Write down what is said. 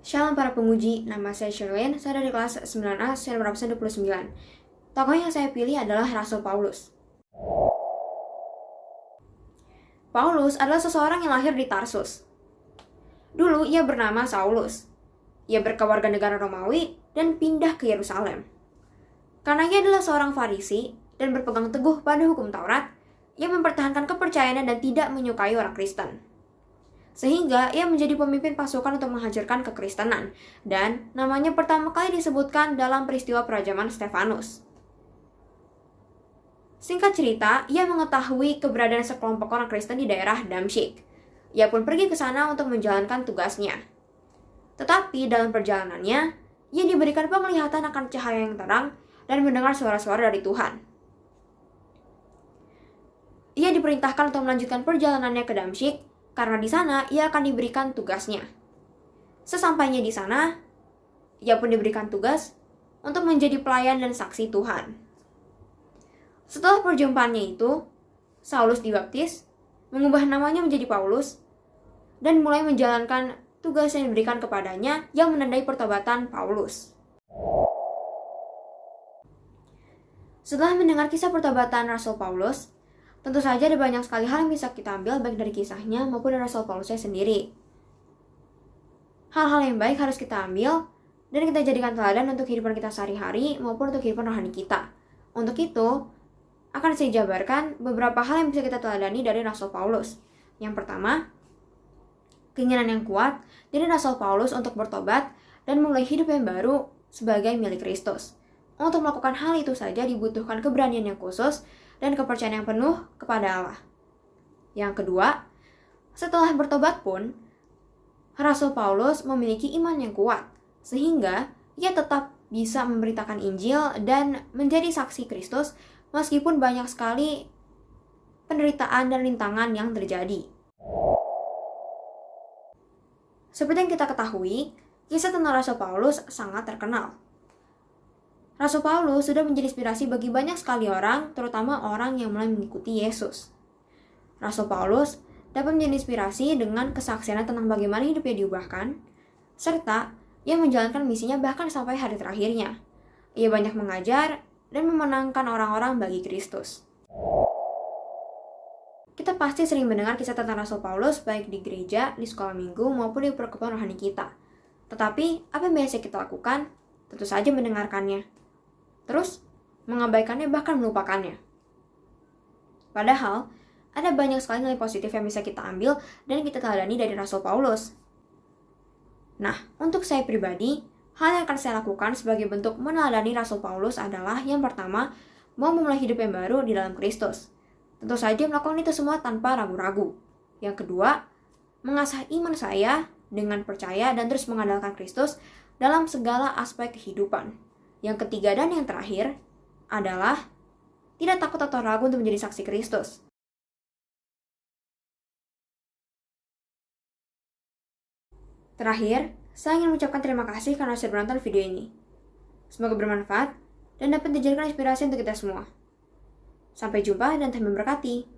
Shalom para penguji, nama saya Sherlyn, saya dari kelas 9A, senior absen 29. Tokoh yang saya pilih adalah Rasul Paulus. Paulus adalah seseorang yang lahir di Tarsus. Dulu ia bernama Saulus. Ia berkewarganegaraan Romawi dan pindah ke Yerusalem. Karena ia adalah seorang Farisi dan berpegang teguh pada hukum Taurat, ia mempertahankan kepercayaannya dan tidak menyukai orang Kristen. Sehingga ia menjadi pemimpin pasukan untuk menghancurkan kekristenan, dan namanya pertama kali disebutkan dalam peristiwa perajaman Stefanus. Singkat cerita, ia mengetahui keberadaan sekelompok orang Kristen di daerah Damsyik. Ia pun pergi ke sana untuk menjalankan tugasnya. Tetapi dalam perjalanannya, ia diberikan penglihatan akan cahaya yang terang dan mendengar suara-suara dari Tuhan. Ia diperintahkan untuk melanjutkan perjalanannya ke Damsyik, karena di sana ia akan diberikan tugasnya. Sesampainya di sana, ia pun diberikan tugas untuk menjadi pelayan dan saksi Tuhan. Setelah perjumpaannya itu, Saulus dibaptis, mengubah namanya menjadi Paulus, dan mulai menjalankan tugas yang diberikan kepadanya yang menandai pertobatan Paulus. Setelah mendengar kisah pertobatan Rasul Paulus, tentu saja ada banyak sekali hal yang bisa kita ambil baik dari kisahnya maupun dari Rasul Paulusnya sendiri. Hal-hal yang baik harus kita ambil dan kita jadikan teladan untuk kehidupan kita sehari-hari maupun untuk kehidupan rohani kita. Untuk itu, akan saya jabarkan beberapa hal yang bisa kita teladani dari Rasul Paulus. Yang pertama, keinginan yang kuat dari Rasul Paulus untuk bertobat dan memulai hidup yang baru sebagai milik Kristus. Untuk melakukan hal itu saja dibutuhkan keberanian yang khusus dan kepercayaan yang penuh kepada Allah. Yang kedua, setelah bertobat pun, Rasul Paulus memiliki iman yang kuat, sehingga ia tetap bisa memberitakan Injil dan menjadi saksi Kristus meskipun banyak sekali penderitaan dan rintangan yang terjadi. Seperti yang kita ketahui, kisah tentang Rasul Paulus sangat terkenal. Rasul Paulus sudah menjadi inspirasi bagi banyak sekali orang, terutama orang yang mulai mengikuti Yesus. Rasul Paulus dapat menjadi inspirasi dengan kesaksiannya tentang bagaimana hidupnya diubahkan, serta ia menjalankan misinya bahkan sampai hari terakhirnya. Ia banyak mengajar dan memenangkan orang-orang bagi Kristus. Kita pasti sering mendengar kisah tentang Rasul Paulus baik di gereja, di sekolah minggu, maupun di perkumpulan rohani kita. Tetapi, apa yang biasa kita lakukan? Tentu saja mendengarkannya. Terus, mengabaikannya bahkan melupakannya. Padahal, ada banyak sekali nilai positif yang bisa kita ambil dan kita teladani dari Rasul Paulus. Nah, untuk saya pribadi, hal yang akan saya lakukan sebagai bentuk meneladani Rasul Paulus adalah yang pertama, mau memulai hidup yang baru di dalam Kristus. Tentu saja melakukan itu semua tanpa ragu-ragu. Yang kedua, mengasah iman saya dengan percaya dan terus mengandalkan Kristus dalam segala aspek kehidupan. Yang ketiga dan yang terakhir adalah tidak takut atau ragu untuk menjadi saksi Kristus. Terakhir, saya ingin mengucapkan terima kasih karena sudah menonton video ini. Semoga bermanfaat dan dapat dijadikan inspirasi untuk kita semua. Sampai jumpa dan Tuhan memberkati.